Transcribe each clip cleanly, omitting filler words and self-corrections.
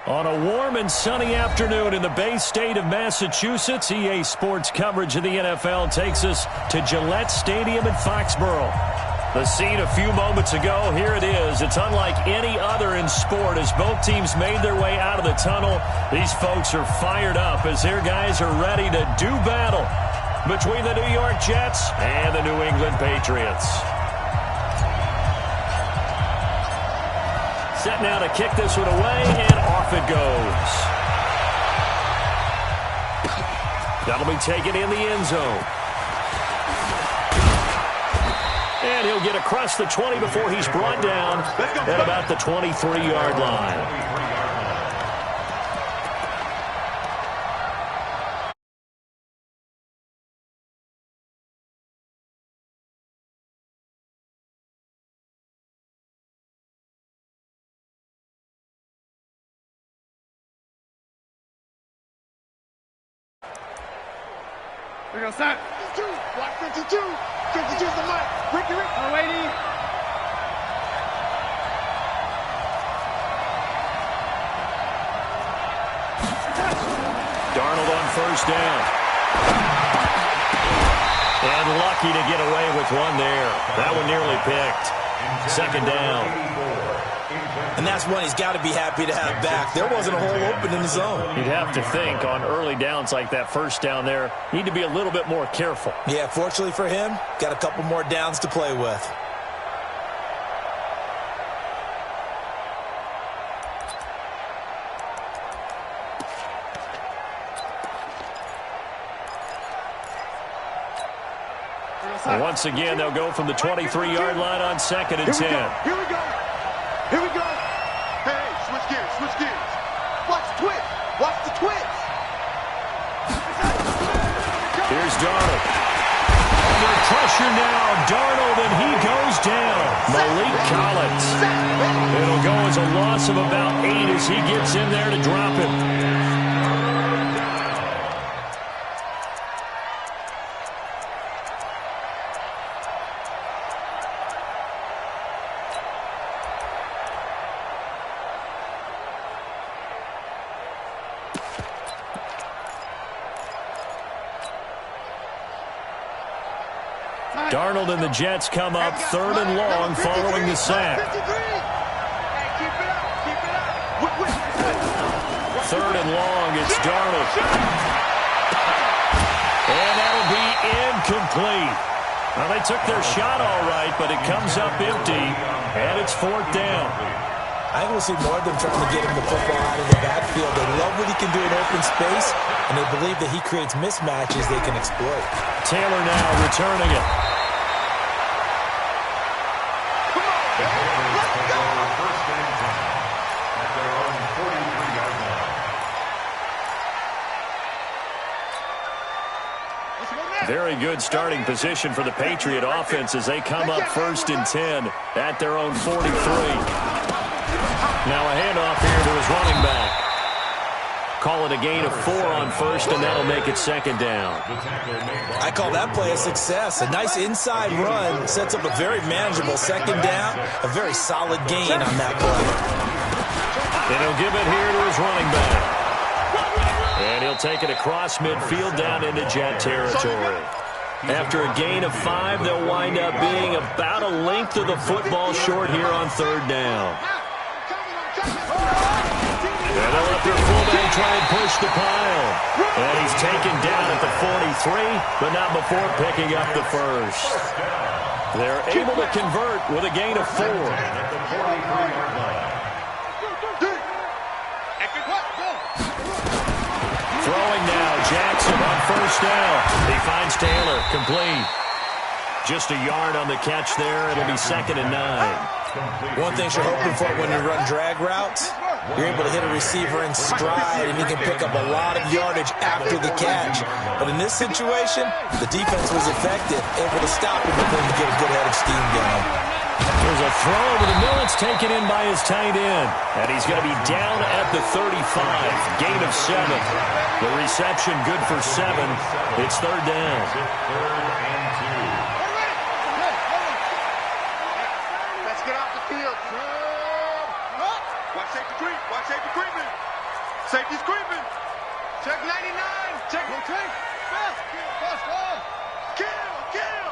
On a warm and sunny afternoon in the Bay State of Massachusetts, EA Sports coverage of the NFL takes us to Gillette Stadium in Foxborough. The scene a few moments ago, here it is. It's unlike any other in sport as both teams made their way out of the tunnel. These folks are fired up as their guys are ready to do battle between the New York Jets and the New England Patriots. Set now to kick this one away, and off it goes. That'll be taken in the end zone. And he'll get across the 20 before he's brought down at about the 23-yard line. We're going to start. 52. Block 52. 52's the mic. Ricky. We're waiting. Darnold on first down. And lucky to get away with one there. That one nearly picked. Second down. And that's one he's got to be happy to have back. There wasn't a hole open in the zone. You'd have to think on early downs like that first down there, need to be a little bit more careful. Yeah, fortunately for him, got a couple more downs to play with. And once again, they'll go from the 23-yard line on 2nd and 10. Here we go. Here we go. Hey, switch gears, switch gears. Watch the twist. Watch the twist. Here's Darnold. Under pressure now, Darnold, and he goes down. Malik Collins. It'll go as a loss of about 8 as he gets in there to drop him. Darnold and the Jets come up 3rd and long following the sack. 3rd and long, it's Darnold. And that'll be incomplete. Well, they took their shot all right, but it comes up empty, and it's 4th down. I think we'll see more of them trying to get him the football out of the backfield. They love what he can do in open space, and they believe that he creates mismatches they can exploit. Taylor now returning it. Very good starting position for the Patriot offense as they come up 1st and 10 at their own 43. Now a handoff here to his running back. Call it a gain of 4 on 1st, and that'll make it 2nd down. I call that play a success. A nice inside run sets up a very manageable 2nd down. A very solid gain on that play. And he'll give it here to his running back. And he'll take it across midfield down into Jet territory. After a gain of 5, they'll wind up being about a length of the football short here on 3rd down. And they'll let their fullback try and push the pile. And he's taken down at the 43, but not before picking up the first. They're able to convert with a gain of 4. Throwing now, Jackson on first down. He finds Taylor, complete. Just a yard on the catch there. It'll be 2nd and 9. One thing you're hoping for when you run drag routes, you're able to hit a receiver in stride, and he can pick up a lot of yardage after the catch. But in this situation, the defense was effective, able to stop him before he get a good head of steam going. There's a throw over the middle. It's taken in by his tight end. And he's going to be down at the 35. Gain of 7. The reception good for 7. It's 3rd down. Let's get off the field. Watch safety creep. Watch safety creeping. Safety's creeping. Check 99. Check. Kill.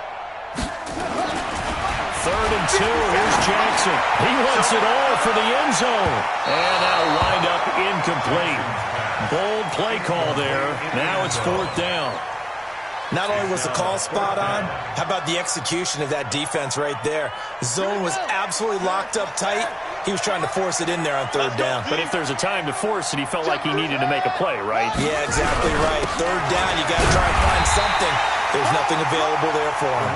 Third and 2. Here's Jackson. He wants it all for the end zone. And that'll wind up incomplete. Bold play call there. Now it's 4th down. Not only was the call spot on, how about the execution of that defense right there? The zone was absolutely locked up tight. He was trying to force it in there on 3rd down. But if there's a time to force it, he felt like he needed to make a play, right? Yeah, exactly right. 3rd down, you got to try and find something. There's nothing available there for him.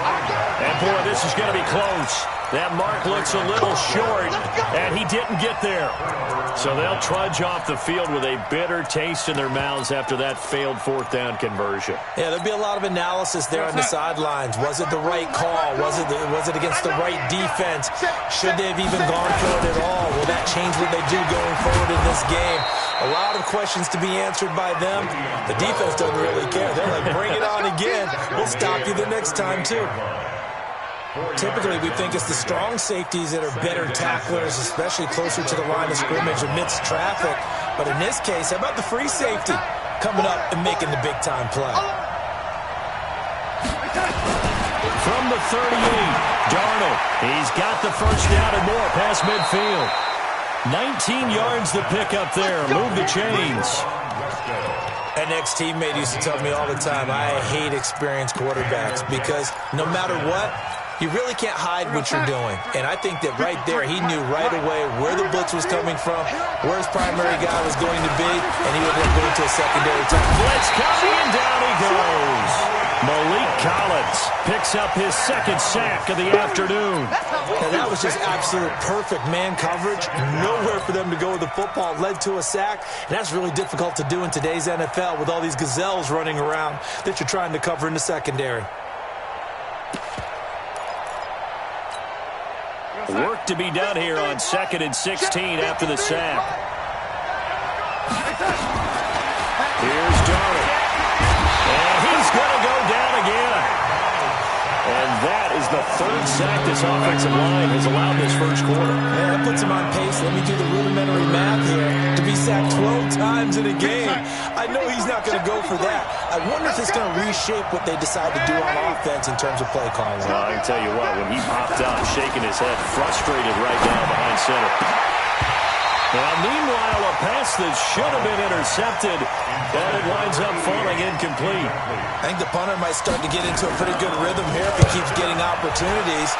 And, boy, this is going to be close. That mark looks a little short, and he didn't get there. So they'll trudge off the field with a bitter taste in their mouths after that failed 4th down conversion. Yeah, there'll be a lot of analysis there on the sidelines. Was it the right call? Was it against the right defense? Should they have even gone for it at all? Will that change what they do going forward in this game? A lot of questions to be answered by them. The defense doesn't really care. They're like, bring it on again. We'll stop you the next time, too. Typically, we think it's the strong safeties that are better tacklers, especially closer to the line of scrimmage amidst traffic. But in this case, how about the free safety coming up and making the big-time play? From the 38, Darnold. He's got the first down and more past midfield. 19 yards to pick up there. Move the chains. An ex-teammate used to tell me all the time, I hate experienced quarterbacks because no matter what, you really can't hide what you're doing. And I think that right there, he knew right away where the blitz was coming from, where his primary guy was going to be, and he would then go into a secondary time. Blitz coming, and down he goes. Malik Collins picks up his 2nd sack of the afternoon. Now, that was just absolute perfect man coverage. Nowhere for them to go with the football. Led to a sack, and that's really difficult to do in today's NFL with all these gazelles running around that you're trying to cover in the secondary. Work to be done here on 2nd and 16 after the sack. Here's Darnold. And he's going to go down again. And that is the 3rd sack this offensive line has allowed this first quarter. Man, that puts him on pace. Let me do the rudimentary math here. To be sacked 12 times in a game, I know he's not going to go for that. I wonder if it's going to reshape what they decide to do on offense in terms of play calling. Well, I can tell you what, when he popped out, shaking his head, frustrated right down behind center. Now, meanwhile, a pass that should have been intercepted, and it winds up falling incomplete. I think the punter might start to get into a pretty good rhythm here if he keeps getting opportunities.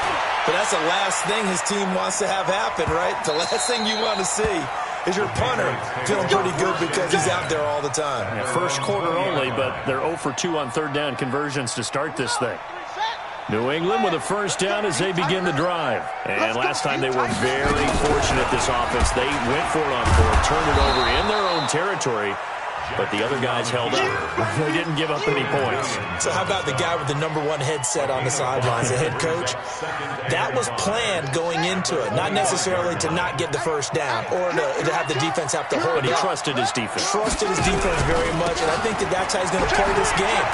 But that's the last thing his team wants to have happen, right? The last thing you want to see is your punter feeling pretty good because he's out there all the time. Yeah, first quarter only, but they're 0 for 2 on 3rd down conversions to start this thing. New England with a first down as they begin the drive. And last time they were very fortunate, this offense. They went for it on 4th, turned it over in their own territory. But the other guys held up. They didn't give up any points. So how about the guy with the #1 headset on the sidelines, the head coach? That was planned going into it, not necessarily to not get the first down or to have the defense have to hold But he up. trusted his defense. Trusted his defense very much, and I think that's how he's going to play this game.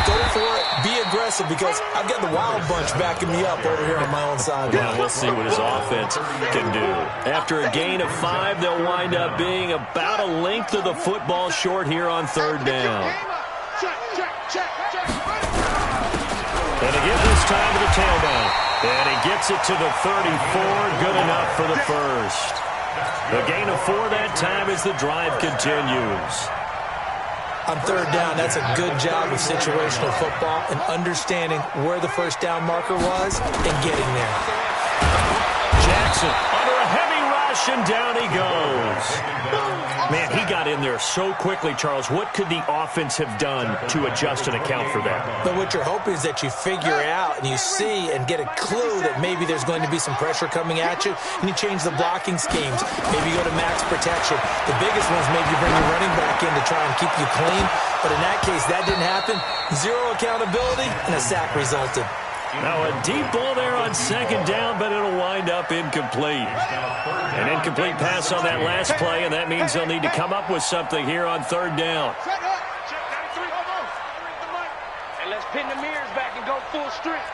Go for it, be aggressive, because I've got the wild bunch backing me up over here on my own sideline. Yeah, we'll see what his offense can do. After a gain of 5, they'll wind up being about a length of the football short here on 3rd down. And again this time to the tailback. And he gets it to the 34. Good enough for the first. The gain of 4 that time as the drive continues. On 3rd down, that's a good job of situational football and understanding where the first down marker was and getting there. Jackson under a heavy rush, and down he goes. Man, he got in there so quickly, Charles. What could the offense have done to adjust and account for that? But what you're hoping is that you figure out and you see and get a clue that maybe there's going to be some pressure coming at you, and you change the blocking schemes. Maybe you go to max protection. The biggest one is maybe you bring your running back in to try and keep you clean. But in that case, that didn't happen. 0 accountability, and a sack resulted. Now a deep ball there on 2nd down, but it'll wind up incomplete. An incomplete pass on that last play, and that means they'll need to come up with something here on 3rd down. And let's pin the mirrors back and go full strength.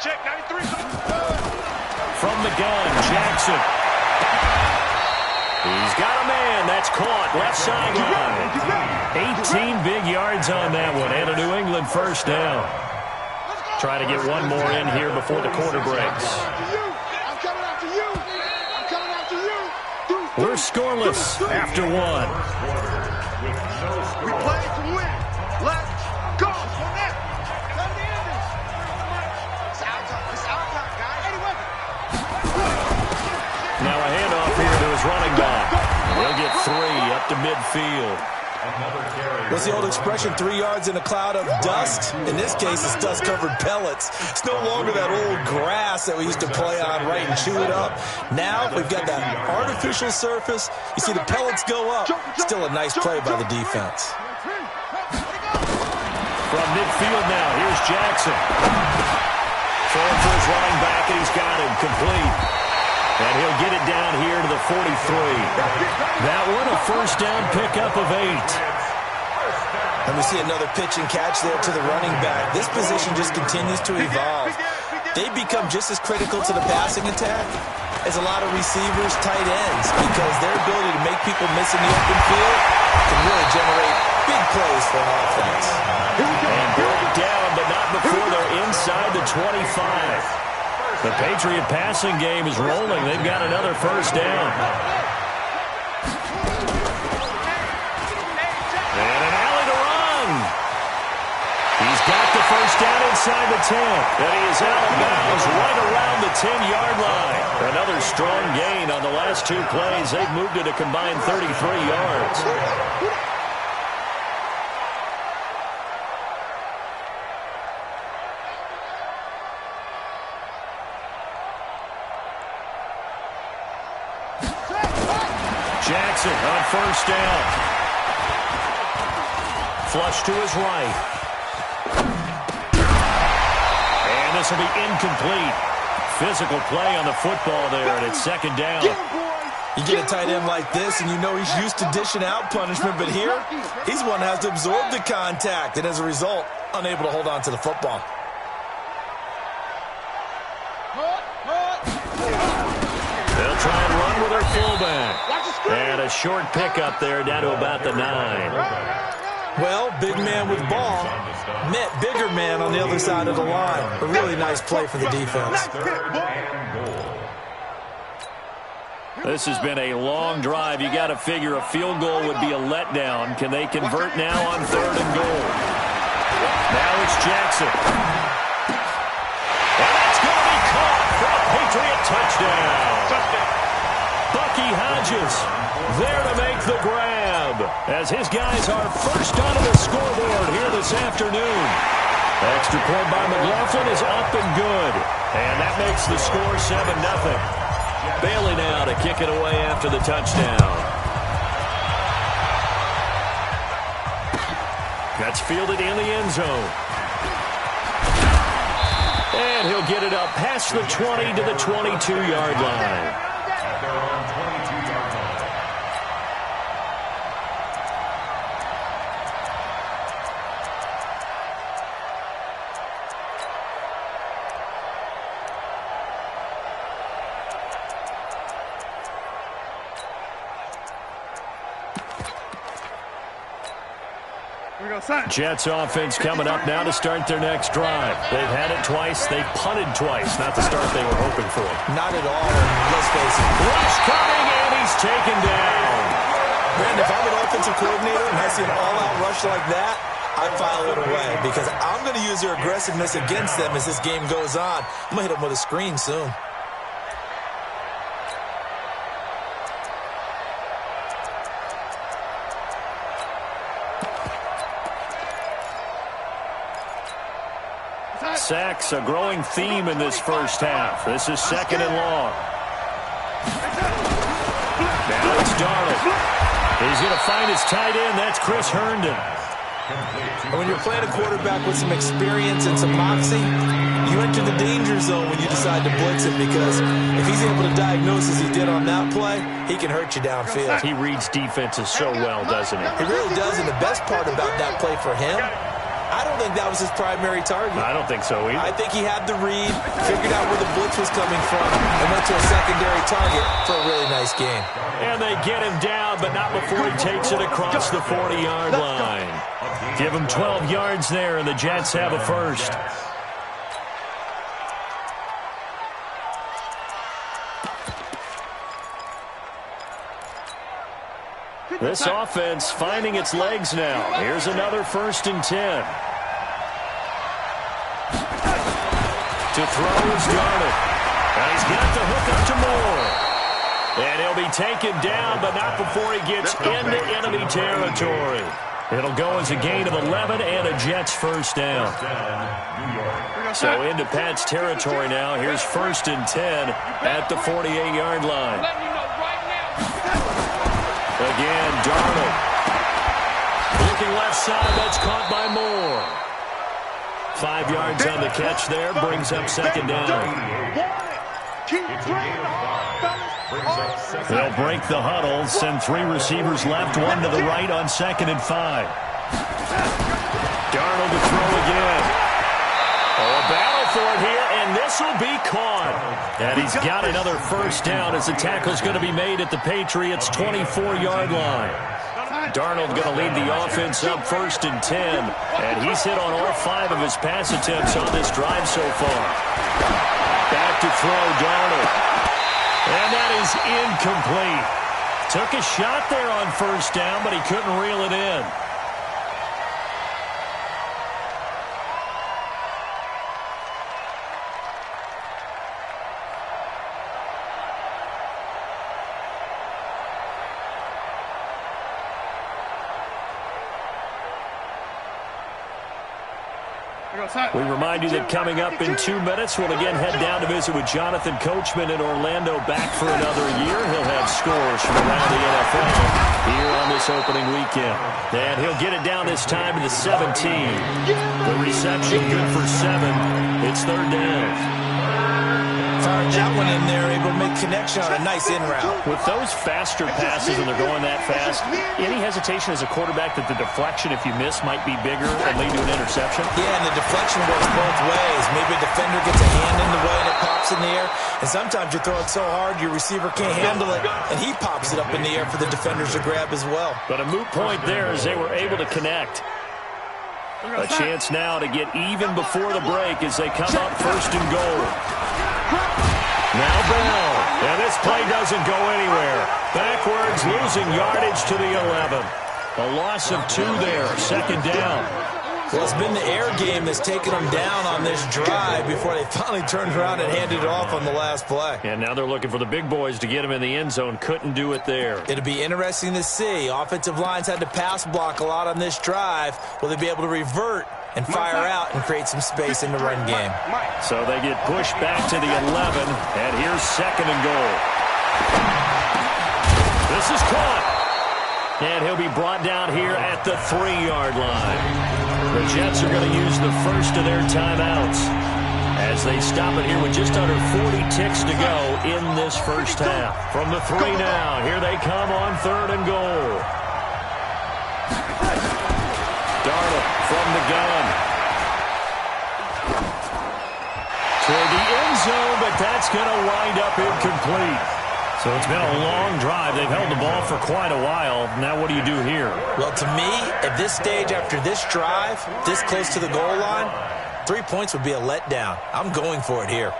Check 93. From the gun, Jackson. He's got a man. That's caught. Left sideline. 18 big yards on that one. And a New England first down. Try to get one more in here before the quarter breaks. We're scoreless after one. We play to win. Let's go. Now a handoff here to his running back. He'll get 3 up to midfield. What's the old expression, 3 yards in a cloud of dust? In this case, it's dust-covered pellets. It's no longer that old grass that we used to play on, right, and chew it up. Now we've got that artificial surface. You see the pellets go up. Still a nice play by the defense. From midfield now, here's Jackson. Throwing for his running back, and he's got him complete. And he'll get it down here to the 43. That one, a first down pickup of 8. And we see another pitch and catch there to the running back. This position just continues to evolve. They become just as critical to the passing attack as a lot of receivers, tight ends, because their ability to make people miss in the open field can really generate big plays for an offense. And brought down, but not before they're inside the 25. The Patriot passing game is rolling. They've got another first down. And an alley to run. He's got the first down inside the 10. And he is out of bounds right around the 10-yard line. Another strong gain on the last 2 plays. They've moved it a combined 33 yards. Jackson on first down. Flush to his right. And this will be incomplete. Physical play on the football there, and it's second down. You get a tight end like this, and you know he's used to dishing out punishment, but here, he's one that has to absorb the contact, and as a result, unable to hold on to the football. They'll try and run with their fullback. And a short pickup there down to about the 9. Well, big man with ball met bigger man on the other side of the line. A really nice play for the defense. This has been a long drive. You got to figure a field goal would be a letdown. Can they convert now on 3rd and goal? Now it's Jackson. And that's going to be caught for a Patriot touchdown. Bucky Hodges there to make the grab as his guys are first onto the scoreboard here this afternoon. Extra point by McLaughlin is up and good. And that makes the score 7-0. Bailey now to kick it away after the touchdown. That's fielded in the end zone. And he'll get it up past the 20 to the 22-yard line. Jets offense coming up now to start their next drive. They've had it twice. They've punted twice. Not the start they were hoping for. Not at all. Let's face it. Rush coming, and he's taken down. Brandon, if I'm an offensive coordinator and I see an all-out rush like that, I file it away because I'm going to use their aggressiveness against them as this game goes on. I'm going to hit them with a screen soon. Sacks, a growing theme in this first half. This is 2nd and long. Now it's Darnold. He's going to find his tight end. That's Chris Herndon. And when you're playing a quarterback with some experience and some moxie, you enter the danger zone when you decide to blitz him because if he's able to diagnose as he did on that play, he can hurt you downfield. He reads defenses so well, doesn't he? He really does, and the best part about that play for him, I don't think that was his primary target. I don't think so either. I think he had the read, figured out where the blitz was coming from, and went to a secondary target for a really nice game. And they get him down, but not before he takes it across the 40-yard line. Give him 12 yards there, and the Jets have a first. This offense finding its legs now. Here's another 1st and 10. To throw is Darnold. And he's got the hook up to Moore. And he'll be taken down, but not before he gets into enemy territory. It'll go as a gain of 11 and a Jets first down. So into Pat's territory now. Here's 1st and 10 at the 48-yard line. Again, Darnold. Looking left side, that's caught by Moore. 5 yards on the catch there, brings up 2nd down. They'll break the huddle, send 3 receivers left, 1 to the right on 2nd and 5. Darnold to throw again. Oh, a battle for it here, and this will be caught. And he's got another first down as the tackle's going to be made at the Patriots' 24-yard line. Darnold going to lead the offense up 1st and 10, and he's hit on all 5 of his pass attempts on this drive so far. Back to throw, Darnold. And that is incomplete. Took a shot there on 1st down, but he couldn't reel it in. We remind you that coming up in 2 minutes, we'll again head down to visit with Jonathan Coachman in Orlando, back for another year. He'll have scores from around the NFL here on this opening weekend. And he'll get it down this time to the 17. The reception good for 7. It's 3rd down. Fired that one in there, able to make connection on a nice in route. With those faster passes and they're going that fast, any hesitation as a quarterback that the deflection, if you miss, might be bigger and lead to an interception? Yeah, and the deflection works both ways. Maybe a defender gets a hand in the way and it pops in the air. And sometimes you throw it so hard your receiver can't handle it, and he pops it up in the air for the defenders to grab as well. But a moot point there as they were able to connect. A chance now to get even before the break as they come up 1st and goal. Now Bell, and this play doesn't go anywhere. Backwards, losing yardage to the 11. A loss of 2 there, 2nd down. Well, it's been the air game that's taken them down on this drive before they finally turned around and handed it off on the last play. And now they're looking for the big boys to get them in the end zone. Couldn't do it there. It'll be interesting to see. Offensive lines had to pass block a lot on this drive. Will they be able to revert and fire out and create some space in the run game? So they get pushed back to the 11, and here's 2nd and goal. This is caught. And he'll be brought down here at the 3-yard line. The Jets are going to use the first of their timeouts as they stop it here with just under 40 ticks to go in this first half. From the 3 now, here they come on 3rd and goal. Darnold from the gun. Toward the end zone, but that's going to wind up incomplete. So it's been a long drive. They've held the ball for quite a while. Now what do you do here? Well, to me, at this stage after this drive, this close to the goal line, 3 points would be a letdown. I'm going for it here.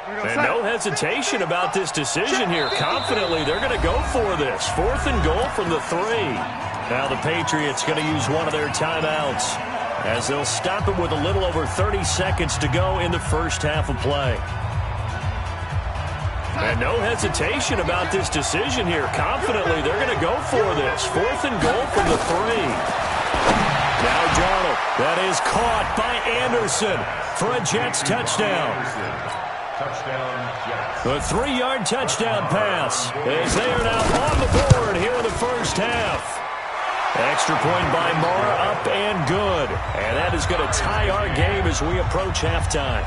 And no hesitation about this decision here. Confidently, they're going to go for this. 4th and goal from the 3. Now the Patriots going to use one of their timeouts as they'll stop it with a little over 30 seconds to go in the first half of play. And no hesitation about this decision here. Confidently, they're going to go for this. 4th and goal from the 3. Now Darnold. That is caught by Anderson for a Jets touchdown. A 3-yard touchdown pass as they are now on the board here in the first half. Extra point by Mara, up and good. And that is going to tie our game as we approach halftime.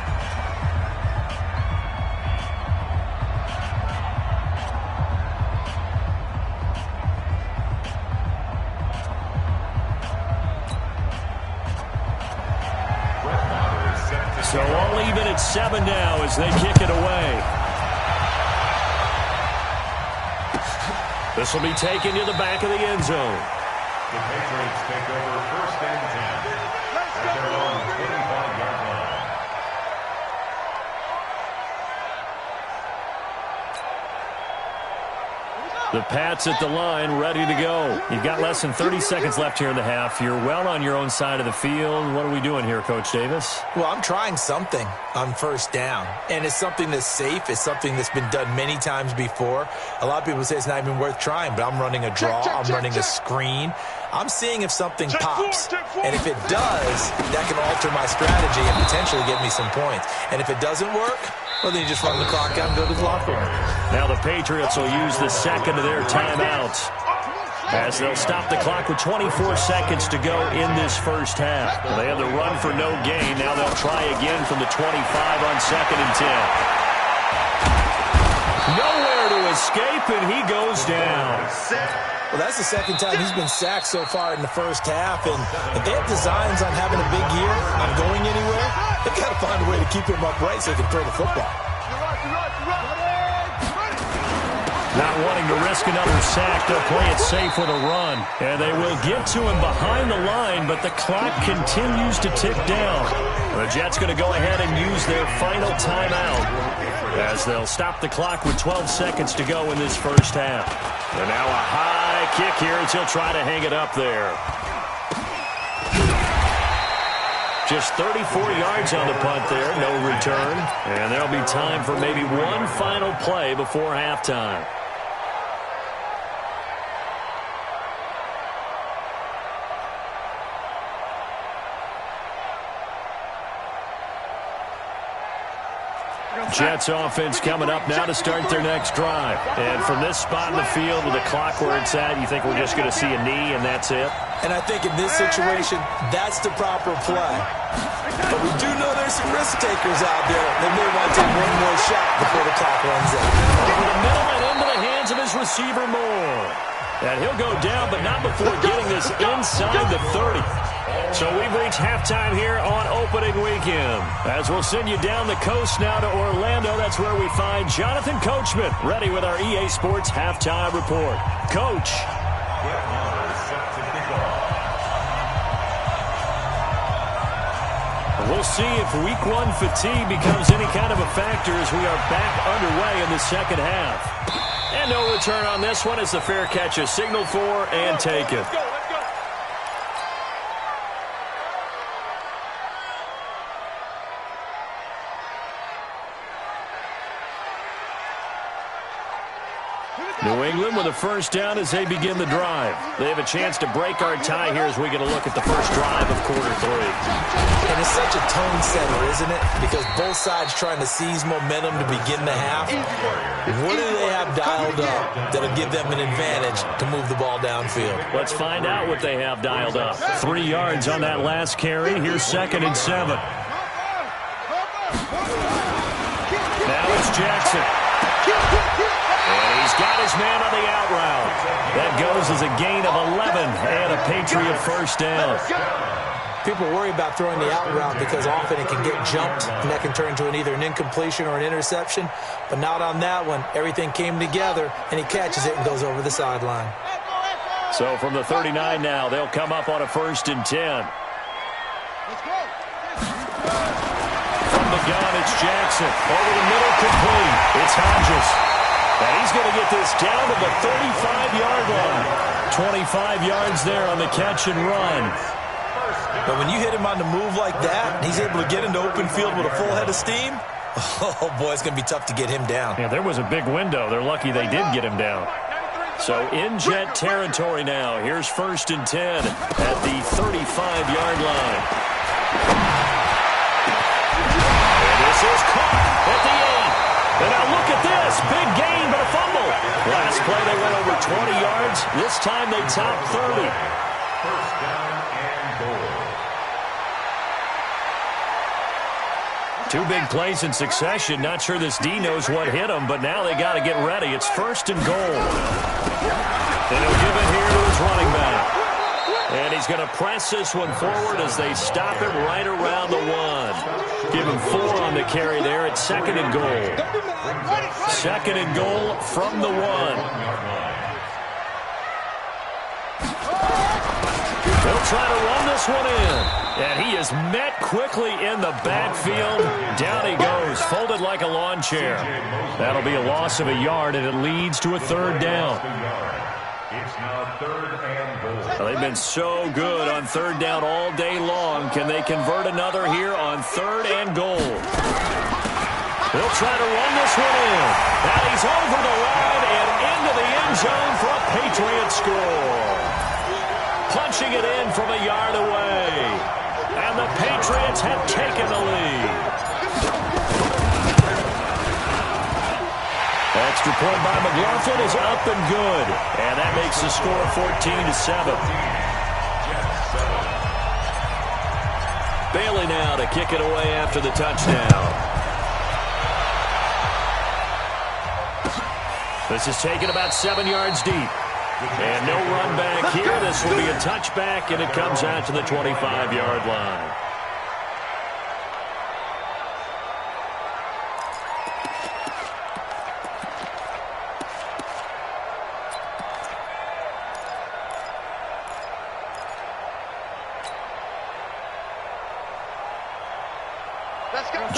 So all even at 7 now as they kick it away. This will be taken to the back of the end zone. The Patriots take over 1st and 10 at their own 25-yard line. The Pats at the line, ready to go. You've got less than 30 seconds left here in the half. You're well on your own side of the field. What are we doing here, Coach Davis? Well, I'm trying something on 1st down, and it's something that's safe. It's something that's been done many times before. A lot of people say it's not even worth trying, but I'm running a draw. I'm running a screen. I'm seeing if something pops, and if it does, that can alter my strategy and potentially get me some points. And if it doesn't work, well, then you just run the clock out and go to the locker room. Now the Patriots will use the second of their timeouts as they'll stop the clock with 24 seconds to go in this first half. They have the run for no gain. Now they'll try again from the 25 on 2nd and 10. Nowhere to escape, and he goes down. Well, that's the second time he's been sacked so far in the first half, and if they have designs on having a big year, on going anywhere, they've got to find a way to keep him upright so he can throw the football. Not wanting to risk another sack, they'll play it safe with a run. And they will get to him behind the line, but the clock continues to tick down. The Jets going to go ahead and use their final timeout as they'll stop the clock with 12 seconds to go in this first half. And now a high kick here as he'll try to hang it up there. Just 34 yards on the punt there, no return. And there'll be time for maybe one final play before halftime. Jets offense coming up now to start their next drive. And from this spot in the field with the clock where it's at, you think we're just going to see a knee and that's it? And I think in this situation, that's the proper play. But we do know there's some risk takers out there. They may want to take one more shot before the clock runs out. Over the middle and into the hands of his receiver, Moore. And he'll go down, but not before getting this inside the 30. So we've reached halftime here on opening weekend. As we'll send you down the coast now to Orlando, that's where we find Jonathan Coachman, ready with our EA Sports halftime report. Coach. We'll see if week 1 fatigue becomes any kind of a factor as we are back underway in the second half. And no return on this one as the fair catch is signaled for and taken. New England with a first down as they begin the drive. They have a chance to break our tie here as we get a look at the first drive of quarter 3. And it's such a tone setter, isn't it? Because both sides trying to seize momentum to begin the half. What do they have dialed up that'll give them an advantage to move the ball downfield? Let's find out what they have dialed up. 3 yards on that last carry. Here's 2nd and 7. Now it's Jackson. And he's got his man on the out route. That goes as a gain of 11 and a Patriot first down. People worry about throwing the out route because often it can get jumped, and that can turn into either an incompletion or an interception. But not on that one. Everything came together, and he catches it and goes over the sideline. So from the 39 now, they'll come up on a 1st and 10. From the gun, it's Jackson. Over the middle, complete. It's Hodges. And he's going to get this down to the 35-yard line. 25 yards there on the catch and run. But when you hit him on the move like that, he's able to get into open field with a full head of steam. Oh, boy, it's going to be tough to get him down. Yeah, there was a big window. They're lucky they did get him down. So in Jet territory now. Here's 1st and 10 at the 35-yard line. And this is caught at the 8. And now look at this. Big gain, but a fumble. Last play they went over 20 yards. This time they top 30. First down and goal. 2 big plays in succession. Not sure this D knows what hit him, but now they got to get ready. It's first and goal. And he'll give it here to his running back. And he's going to press this one forward as they stop him right around the 1. Give him 4 on the carry there. It's second and goal. Second and goal from the 1. He'll try to run this one in. And he is met quickly in the backfield. Down he goes, folded like a lawn chair. That'll be a loss of a yard, and it leads to a third down. It's now third and goal. Well, they've been so good on third down all day long. Can they convert another here on third and goal? They'll try to run this one in. Now he's over the line and into the end zone for a Patriots score. Punching it in from a yard away. And the Patriots have taken the lead. Extra point by McLaughlin is up and good. And that makes the score 14-7. Bailey now to kick it away after the touchdown. This is taken about 7 yards deep. And no run back here. This will be a touchback, and it comes out to the 25-yard line.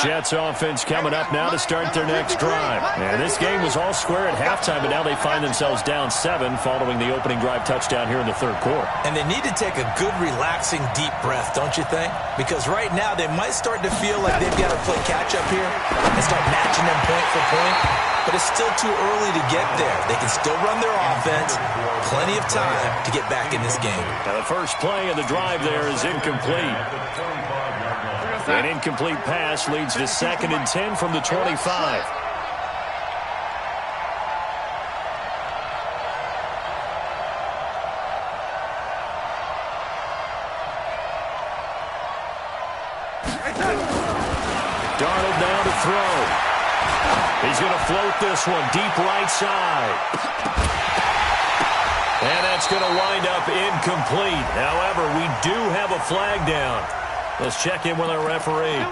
Jets offense coming up now to start their next drive. And this game was all square at halftime, but now they find themselves down 7 following the opening drive touchdown here in the third quarter. And they need to take a good, relaxing, deep breath, don't you think? Because right now they might start to feel like they've got to play catch-up here and start matching them point for point. But it's still too early to get there. They can still run their offense. Plenty of time to get back in this game. Now the first play of the drive there is incomplete. An incomplete pass leads to 2nd and 10 from the 25. Darnold now to throw. He's going to float this one deep right side. And that's going to wind up incomplete. However, we do have a flag down. Let's check in with our referee.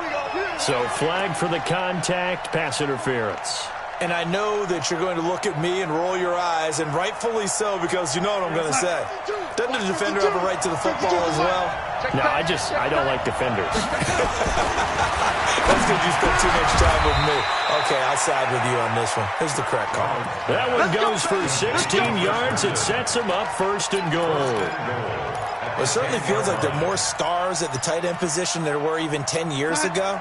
So, flag for the contact, pass interference. And I know that you're going to look at me and roll your eyes, and rightfully so, because you know what I'm going to say. Doesn't the defender have a right to the football as well? No, I don't like defenders. That's because you spent too much time with me. Okay, I'll side with you on this one. Here's the correct call. That one goes for 16 yards. It sets him up first and goal. It certainly feels like there are more stars at the tight end position than there were even 10 years ago.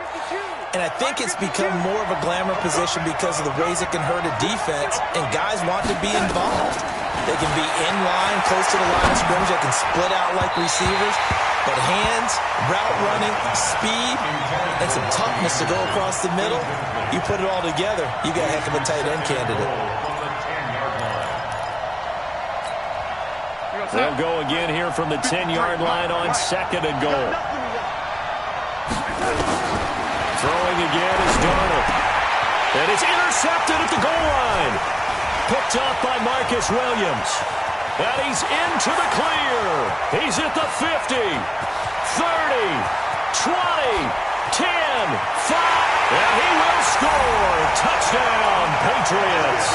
And I think it's become more of a glamour position because of the ways it can hurt a defense, and guys want to be involved. They can be in line, close to the line of scrimmage. They can split out like receivers. But hands, route running, speed, and some toughness to go across the middle, you put it all together, you got a heck of a tight end candidate. They'll go again here from the 10-yard line on 2nd and goal. Throwing again is Darnold. And it's intercepted at the goal line. Picked up by Marcus Williams. And he's into the clear. He's at the 50, 30, 20, 10, 5. And he will score. Touchdown, Patriots.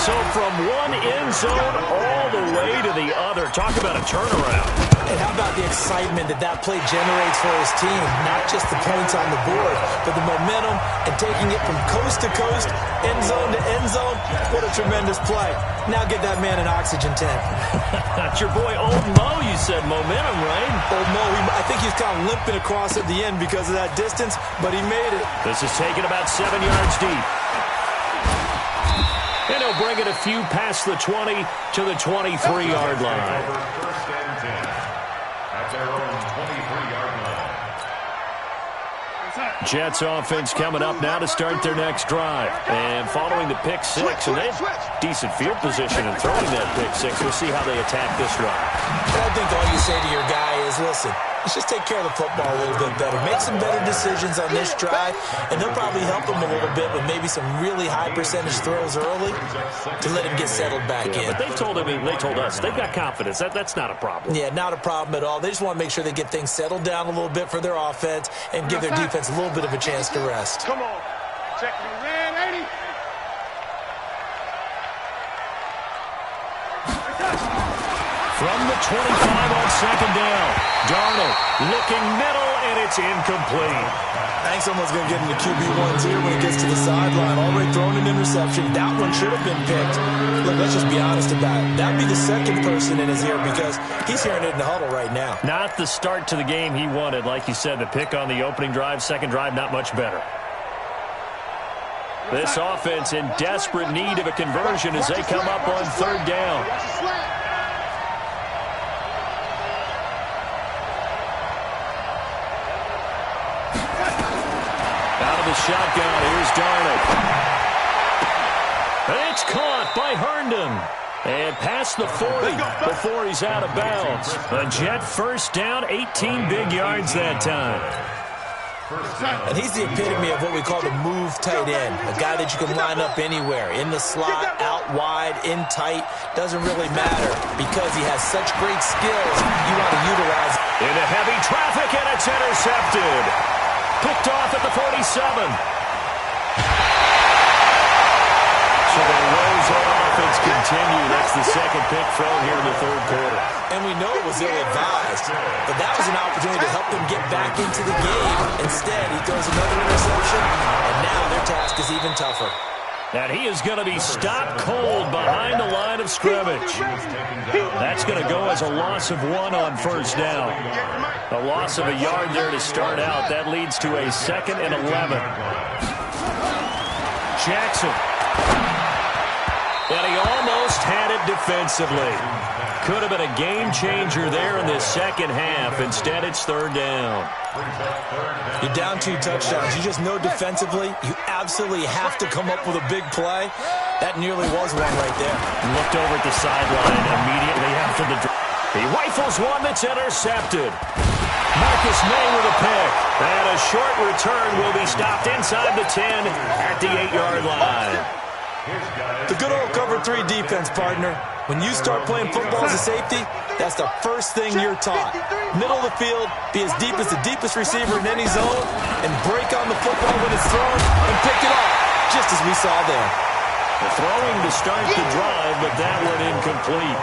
So from one end zone all the way to the other. Talk about a turnaround. And how about the excitement that play generates for his team? Not just the points on the board, but the momentum and taking it from coast to coast, end zone to end zone. What a tremendous play. Now get that man an oxygen tank. That's your boy Old Mo, you said. Momentum, right? Old Mo, I think he's kind of limping across at the end because of that distance, but he made it. This is taken about 7 yards deep. And he'll bring it a few past the 20 to the 23-yard line. First and 10 at their own 23-yard line. Jets offense coming up now to start their next drive. And following the pick six, and they have decent field position in throwing that pick six. We'll see how they attack this drive. I think all you say to your guy is, listen, let's just take care of the football a little bit better. Make some better decisions on this drive, and they'll probably help him a little bit with maybe some really high percentage throws early to let him get settled back in. But they told us they've got confidence. That's not a problem. Yeah, not a problem at all. They just want to make sure they get things settled down a little bit for their offense and give their defense a little bit of a chance to rest. Come on. Check your man, 80. From the 25 on second down, Darnold looking middle, and it's incomplete. I think someone's going to get into QB1's ear when it gets to the sideline. Already thrown an interception. That one should have been picked. Look, let's just be honest about it. That would be the second person in his ear because he's hearing it in the huddle right now. Not the start to the game he wanted. Like you said, the pick on the opening drive, second drive, not much better. This offense in desperate need of a conversion as they come up on third down. Shotgun, here's Darnold. And it's caught by Herndon. And past the 40 before he's out of bounds. A Jet first down, 18 big yards that time. And he's the epitome of what we call the move tight end. A guy that you can line up anywhere. In the slot, out wide, in tight. Doesn't really matter because he has such great skills. You want to utilize it. Into heavy traffic, and it's intercepted. Picked off at the 47. So the woes on offense continue. That's the second pick thrown here in the third quarter. And we know it was ill-advised, but that was an opportunity to help them get back into the game. Instead, he throws another interception, and now their task is even tougher. And he is going to be stopped cold behind the line of scrimmage. That's going to go as a loss of 1 on first down. A loss of a yard there to start out. That leads to a 2nd and 11. Jackson. And he almost had it defensively. Could have been a game changer there in this second half. Instead, it's third down. You're down 2 touchdowns. You just know defensively you absolutely have to come up with a big play. That nearly was one right there. Looked over at the sideline immediately after the draw. He rifles one that's intercepted. Marcus May with a pick. And a short return will be stopped inside the 10 at the 8-yard line. The good old cover 3 defense, partner. When you start playing football as a safety, that's the first thing you're taught. Middle of the field, be as deep as the deepest receiver in any zone, and break on the football when it's thrown and pick it off, just as we saw there. Throwing to start the drive, but that one incomplete.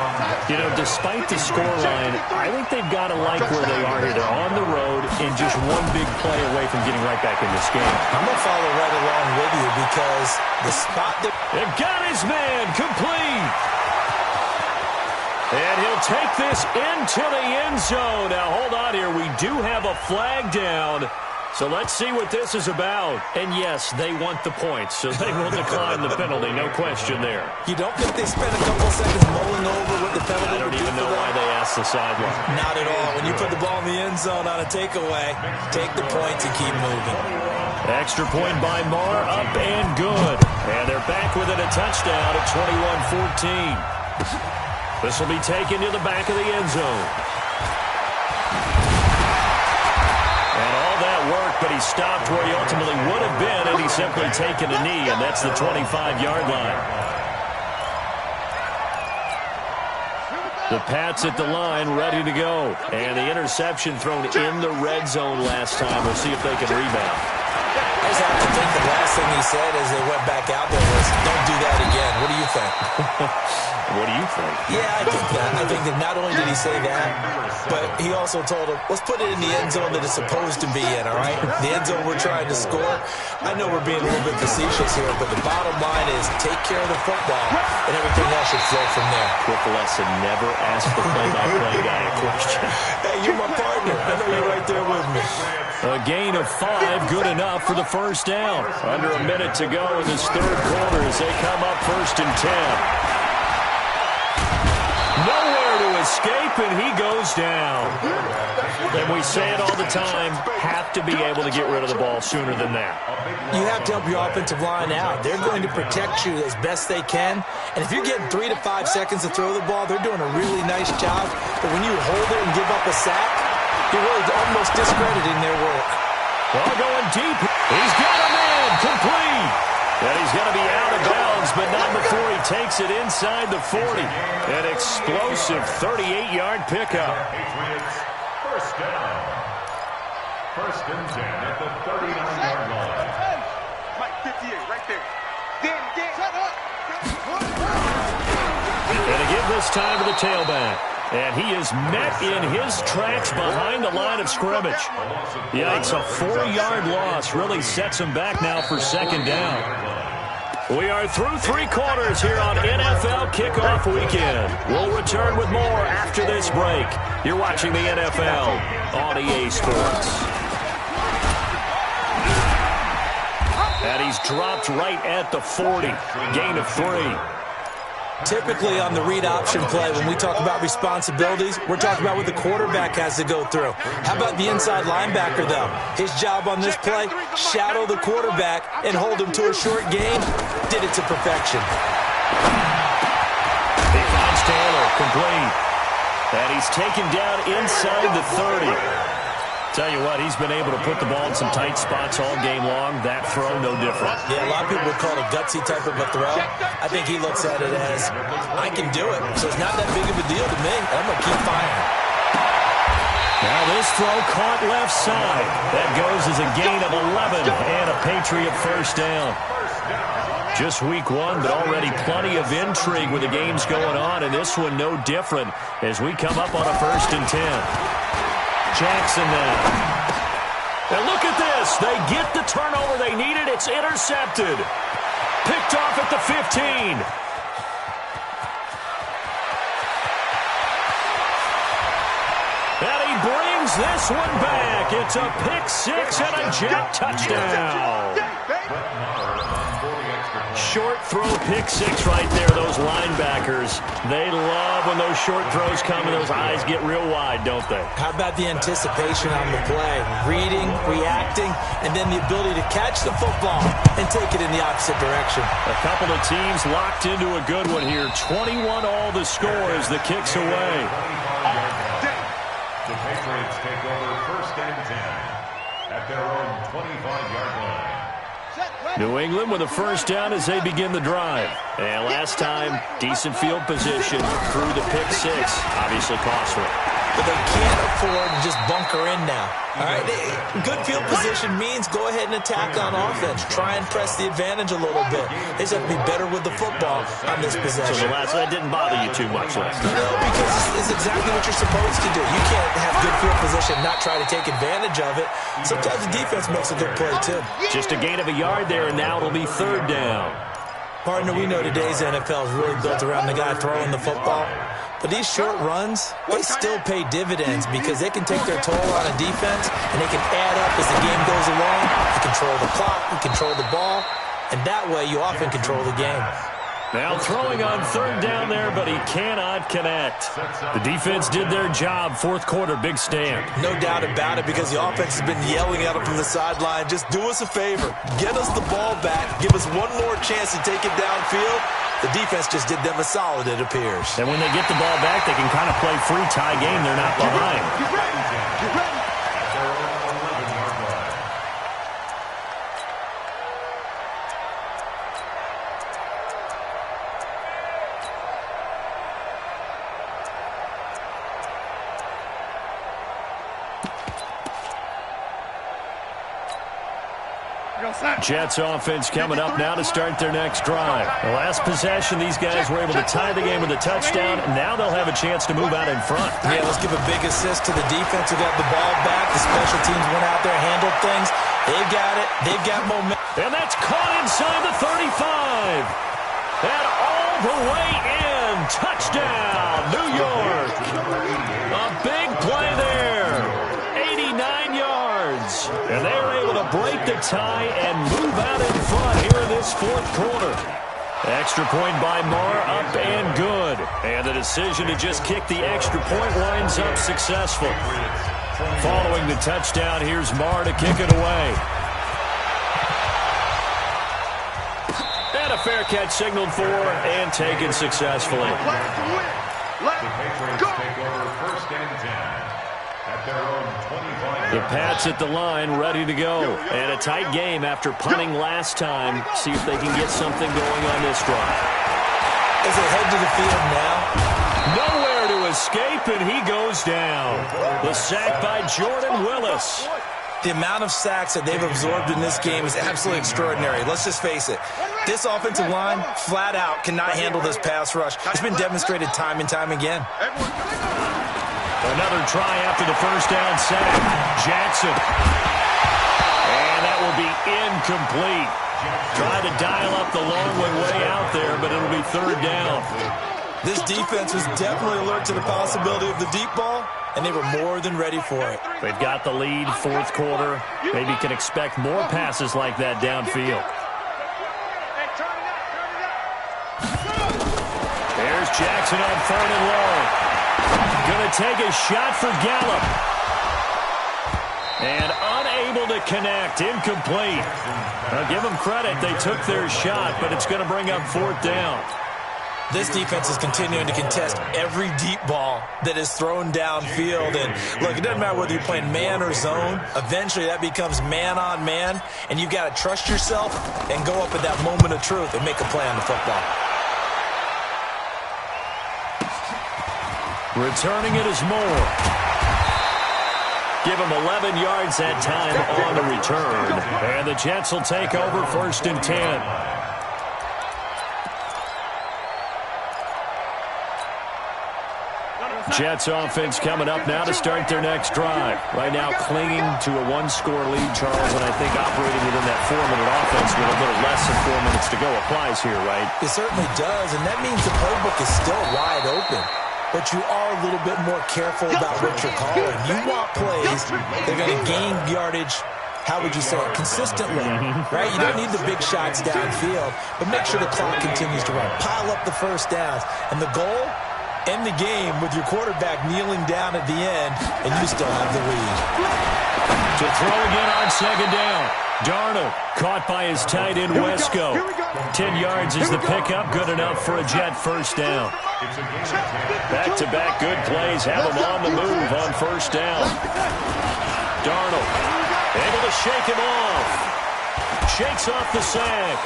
You know, despite the scoreline, I think they've got to like where they are here. They're on the road and just one big play away from getting right back in this game. I'm going to follow right along with you because the spot that... They've got his man complete. And he'll take this into the end zone. Now, hold on here. We do have a flag down. So let's see what this is about. And yes, they want the points, so they will decline the penalty. No question there. You don't think they spent a couple seconds mulling over what the penalty I don't even know why they asked the sideline. Not at all. When you put the ball in the end zone on a takeaway, take the points and keep moving. Extra point by Marr, up and good. And they're back within a touchdown at 21-14. This will be taken to the back of the end zone. And all that work, but he stopped where he ultimately would have been, and he's simply taken a knee, and that's the 25-yard line. The Pats at the line, ready to go. And the interception thrown in the red zone last time. We'll see if they can rebound. I just have to think the last thing he said as they went back out there was, don't do that again. What do you think? What do you think? Yeah, I think that. I think that not only did he say that, but he also told him, let's put it in the end zone that it's supposed to be in, all right? The end zone we're trying to score. I know we're being a little bit facetious here, but the bottom line is take care of the football, and everything else should flow from there. Quick lesson, never ask the play-by-play guy a question. Hey, you're my partner. I know you're right there with me. A gain of 5, good enough for the first down. Under a minute to go in this third quarter as they come up 1st and 10. Nowhere to escape, and he goes down. And we say it all the time, have to be able to get rid of the ball sooner than that. You have to help your offensive line out. They're going to protect you as best they can. And if you're getting 3 to 5 seconds to throw the ball, they're doing a really nice job. But when you hold it and give up a sack, you're really almost discrediting their work. Ball going deep. He's got a man complete. And he's going to be out of bounds, but not before he takes it inside the 40. An explosive 38-yard pickup. Patriots, first down. First and 10 at the 39-yard line. Mike, 58, right there. Dan, shut up. And to give this time to the tailback. And he is met in his tracks behind the line of scrimmage. Yikes, a 4-yard loss really sets him back now for second down. We are through 3 quarters here on NFL Kickoff Weekend. We'll return with more after this break. You're watching the NFL on EA Sports. And he's dropped right at the 40. Gain of 3. Typically on the read option play, when we talk about responsibilities, we're talking about what the quarterback has to go through. How about the inside linebacker, though? His job on this play, shadow the quarterback and hold him to a short gain. Did it to perfection. He finds Taylor, complete. And he's taken down inside the 30. Tell you what, he's been able to put the ball in some tight spots all game long. That throw, no different. Yeah, a lot of people would call it a gutsy type of a throw. I think he looks at it as, I can do it, so it's not that big of a deal to me. I'm going to keep firing. Now this throw caught left side. That goes as a gain of 11 and a Patriot first down. Just week 1, but already plenty of intrigue with the games going on, and this one no different as we come up on a 1st and 10. Jackson now. And look at this. They get the turnover they needed. It's intercepted. Picked off at the 15. And he brings this one back. It's a pick 6 and a Jet touchdown. Short throw pick 6 right there. Those linebackers, they love when those short throws come and those eyes get real wide, don't they? How about the anticipation on the play? Reading, reacting, and then the ability to catch the football and take it in the opposite direction. A couple of teams locked into a good one here. 21 all the score as the kick's away. The Patriots take over 1st and 10 at their own 25-yard line. New England with a first down as they begin the drive. And last time, decent field position through the pick 6. Obviously costly. But they can't afford to just bunker in now. All right, good field position means go ahead and attack on offense. Try and press the advantage a little bit. They just have to be better with the football on this possession. So the last that didn't bother you too much last time. No, because it's exactly what you're supposed to do. You can't have good field position and not try to take advantage of it. Sometimes the defense makes a good play, too. Just a gain of a yard there, and now it'll be 3rd down. Partner, we know today's NFL is really built around the guy throwing the football. But these short runs, they still pay dividends because they can take their toll on a defense and they can add up as the game goes along. You control the clock, you control the ball, and that way you often control the game. Now throwing on 3rd down there, but he cannot connect. The defense did their job. 4th quarter, big stand. No doubt about it, because the offense has been yelling at him from the sideline. Just do us a favor. Get us the ball back. Give us one more chance to take it downfield. The defense just did them a solid, it appears. And when they get the ball back, they can kind of play free tie game. They're not behind. Get ready. Get ready. At their own 11-yard line. Jets offense coming up now to start their next drive. The last possession, these guys were able to tie the game with a touchdown, and now they'll have a chance to move out in front. Yeah, let's give a big assist to the defense who got the ball back. The special teams went out there, handled things. They've got it. They've got momentum. And that's caught inside the 35. And all the way in. Touchdown, New York. A big play there. 89 yards. And they're able to break the tie and move out in front here in this 4th quarter. Extra point by Marr, up and good. And the decision to just kick the extra point winds up successful. Following the touchdown, here's Marr to kick it away. And a fair catch signaled for and taken successfully. The Patriots take over 1st and 10 at their own 25. The Pats at the line, ready to go. And a tight game after punting last time. See if they can get something going on this drive. As they head to the field now. Nowhere to escape, and he goes down. The sack by Jordan Willis. The amount of sacks that they've absorbed in this game is absolutely extraordinary. Let's just face it. This offensive line, flat out, cannot handle this pass rush. It's been demonstrated time and time again. Another try after the first down sack. Jackson. And that will be incomplete. Try to dial up the long one way out there, but it'll be 3rd down. This defense was definitely alert to the possibility of the deep ball, and they were more than ready for it. They've got the lead, 4th quarter. Maybe can expect more passes like that downfield. There's Jackson on 3rd and long. Going to take a shot for Gallup. And unable to connect, incomplete. I'll give them credit. They took their shot, but it's going to bring up 4th down. This defense is continuing to contest every deep ball that is thrown downfield. And, look, it doesn't matter whether you're playing man or zone. Eventually, that becomes man-on-man, and you've got to trust yourself and go up at that moment of truth and make a play on the football. Returning it is Moore. Give him 11 yards that time on the return. And the Jets will take over 1st and 10. Jets offense coming up now to start their next drive. Right now clinging to a 1-score lead, Charles, and I think operating within that 4-minute offense with a little less than 4 minutes to go applies here, right? It certainly does, and that means the playbook is still wide open. But you are a little bit more careful about what you're calling. You want plays that are going to gain yardage, how would you say it, consistently, right? You don't need the big shots downfield, but make sure the clock continues to run. Pile up the first downs, and the goal, end the game with your quarterback kneeling down at the end, and you still have the lead. To throw again on 2nd down. Darnold caught by his tight end Wesco. 10 yards is the pickup, good enough for a Jet 1st down. Back-to-back good plays have him on the move on 1st down. Darnold able to shake him off. Shakes off the sack.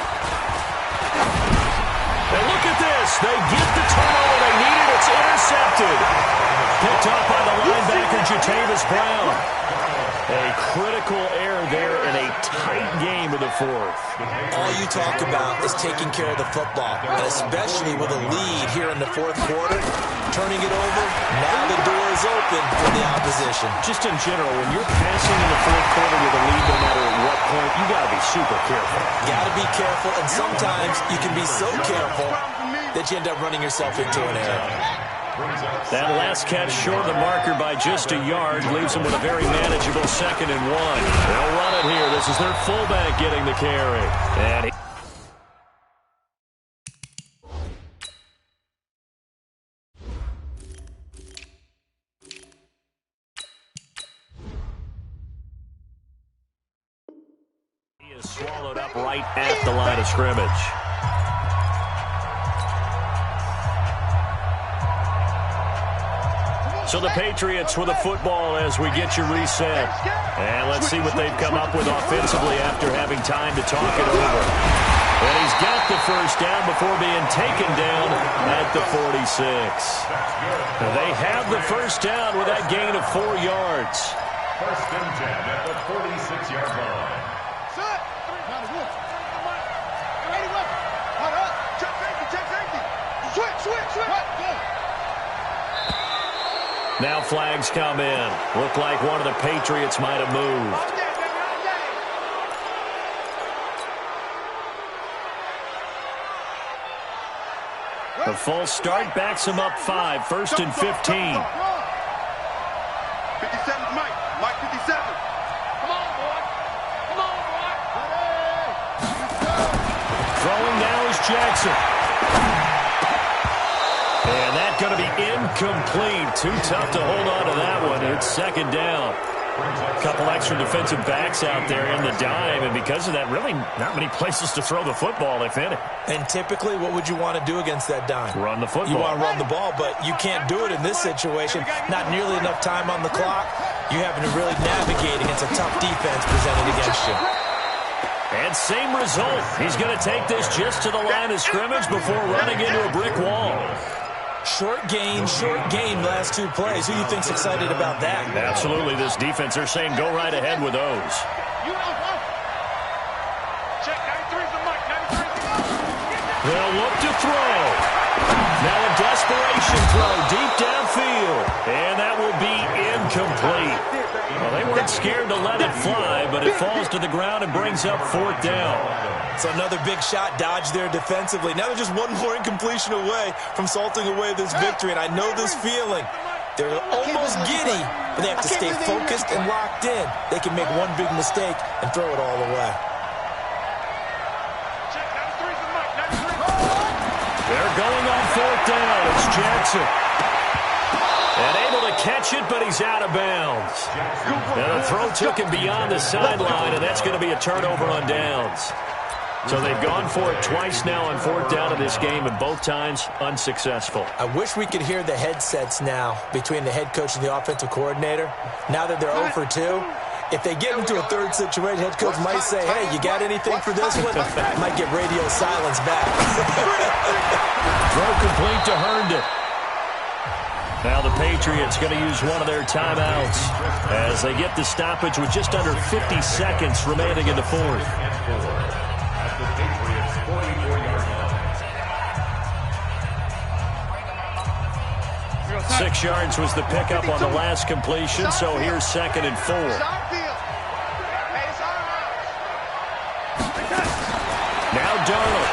And look at this. They get the turnover they needed. It's intercepted. Picked up by the linebacker, Jatavis Brown. A critical error there in a tight game of the 4th. All you talk about is taking care of the football, and especially with a lead here in the 4th quarter. Turning it over, now the door is open for the opposition. Just in general, when you're passing in the 4th quarter with a lead, no matter at what point, you got to be super careful. Got to be careful, and sometimes you can be so careful that you end up running yourself into an error. That last catch short of the marker by just a yard leaves them with a very manageable 2nd and 1. They'll run it here. This is their fullback getting the carry. And he is swallowed up right at the line of scrimmage. So the Patriots with the football as we get you reset. And let's see what they've come up with offensively after having time to talk it over. And he's got the 1st down before being taken down at the 46. They have the 1st down with that gain of 4 yards. 1st and 10 at the 46-yard line. Now flags come in. Look like one of the Patriots might have moved. The false start backs him up 5. 1st and 15. 57 Mike. Mike 57. Come on, boy. Come on, boy. Throwing now is Jackson. And that's going to be incomplete. Too tough to hold on to that one. It's second down. A couple extra defensive backs out there in the dime, and because of that, really not many places to throw the football, if any. And typically, what would you want to do against that dime? Run the football. You want to run the ball, but you can't do it in this situation. Not nearly enough time on the clock. You having to really navigate against a tough defense presented against you. And same result. He's going to take this just to the line of scrimmage before running into a brick wall. Short gain, last two plays. Who do you think's excited about that? Absolutely. This defense, they're saying go right ahead with those. Check 93's the mic. 93's the They'll look to throw. Now a desperation throw deep downfield. And that will be incomplete. Well, they weren't scared to let it fly, but it falls to the ground and brings up fourth down. So another big shot dodged there defensively. Now they're just one more incompletion away from salting away this victory, and I know this feeling. They're almost giddy, but they have to stay focused and locked in. They can make one big mistake and throw it all away. Check 93's the mic. 93. They're going on fourth down. It's Jackson. And able to catch it, but he's out of bounds. Now the throw took him beyond the sideline, and that's going to be a turnover on downs. So they've gone for it twice now on fourth down in this game, and both times unsuccessful. I wish we could hear the headsets now between the head coach and the offensive coordinator. Now that they're 0 for 2, if they get into a third situation, head coach might say, hey, you got anything for this one? Might get radio silence back. Throw complete to Herndon. Now the Patriots going to use one of their timeouts as they get the stoppage with just under 50 seconds remaining in the fourth. 6 yards was the pickup on the last completion, so here's 2nd and 4. Now Darnold.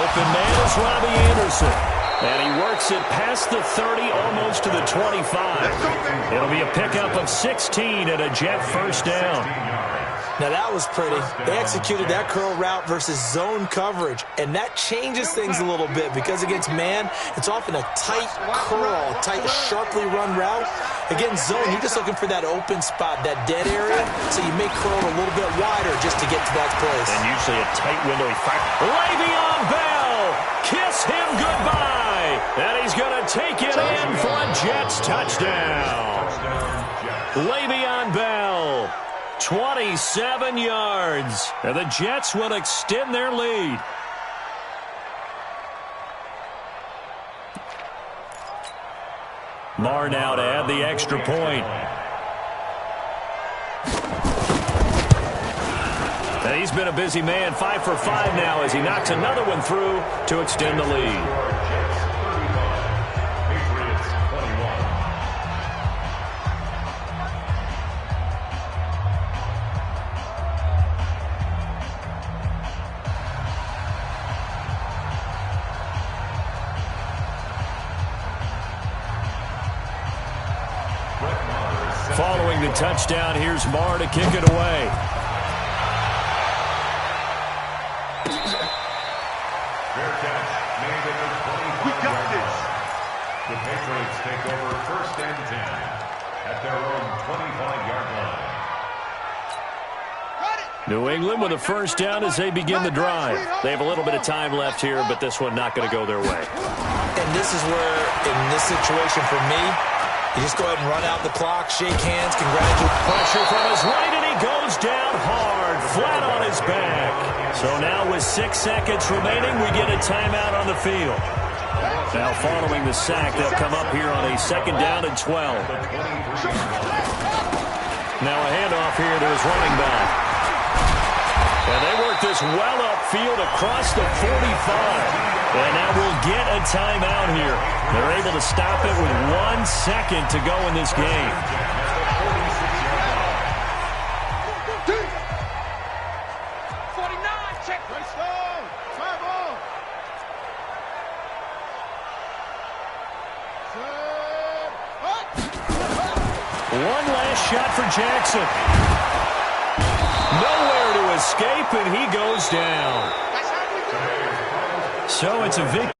Open man is Robbie Anderson. And he works it past the 30, almost to the 25. It'll be a pickup of 16 and a Jet first down. Now that was pretty. They executed that curl route versus zone coverage, and that changes things a little bit because against man, it's often a tight curl, tight, sharply run route. Against zone, you're just looking for that open spot, that dead area, so you may curl a little bit wider just to get to that place. And usually a tight window. He fires. Le'Veon Bell, kiss him goodbye, and he's going to take it in for a Jets touchdown. Le'Veon Bell. 27 yards, and the Jets will extend their lead. Marr now to add the extra point. And he's been a busy man, 5 for 5 now as he knocks another one through to extend the lead. Following the touchdown, here's Marr to kick it away. Fair catch made at the 25-yard line. The Patriots take over 1st and 10 at their own 25-yard line. New England with a first down as they begin the drive. They have a little bit of time left here, but this one not going to go their way. And this is where, in this situation for me, you just go ahead and run out the clock, shake hands, congratulate. Pressure from his right, and he goes down hard, flat on his back. So now with 6 seconds remaining, we get a timeout on the field. Now following the sack, they'll come up here on a 2nd down and 12. Now a handoff here to his running back. And they work this well upfield across the 45. And now we'll get a timeout here. They're able to stop it with 1 second to go in this game. One last shot for Jackson. Nowhere to escape, and he goes goes down. So it's a victory.